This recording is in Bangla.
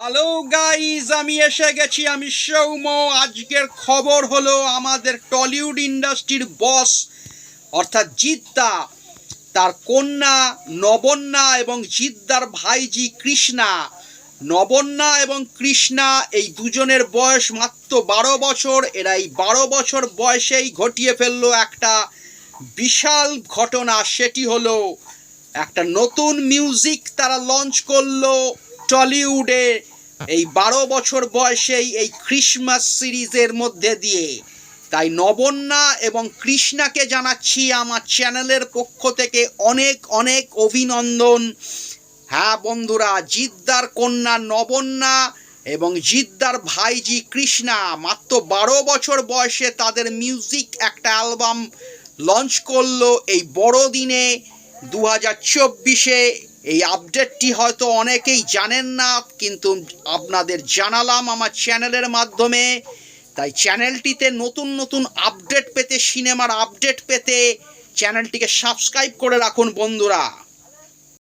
হ্যালো গাইজ, আমি এসে গেছি। আমি সৌম। আজকের খবর হলো আমাদের টলিউড ইন্ডাস্ট্রির বস অর্থাৎ জিদ্দা, তার কন্যা নবন্যা এবং জিদ্দার ভাইজি কৃষ্ণা। নবন্যা এবং কৃষ্ণা এই দুজনের বয়স মাত্র 12 বছর। এরা এই 12 বছর বয়সেই ঘটিয়ে ফেললো একটা বিশাল ঘটনা। সেটি হলো একটা নতুন মিউজিক তারা লঞ্চ করলো টলিউডে এই 12 বছর বয়সেই এই ক্রিসমাস সিরিজের মধ্যে দিয়ে। তাই নবন্যা এবং কৃষ্ণাকে জানাচ্ছি আমার চ্যানেলের পক্ষ থেকে অনেক অনেক অভিনন্দন। হ্যাঁ বন্ধুরা, জিদ্দার কন্যা নবন্যা এবং জিদ্দার ভাইজি কৃষ্ণা মাত্র 12 বছর বয়সে তাদের মিউজিক একটা অ্যালবাম লঞ্চ করলো এই বড়দিনে 2024-এ। এই আপডেটটি হয়তো অনেকেই জানেন না, কিন্তু আপনাদের জানালাম আমার চ্যানেলের মাধ্যমে। তাই চ্যানেলটিতে নতুন নতুন আপডেট পেতে, সিনেমার আপডেট পেতে চ্যানেলটিকে সাবস্ক্রাইব করে রাখুন বন্ধুরা।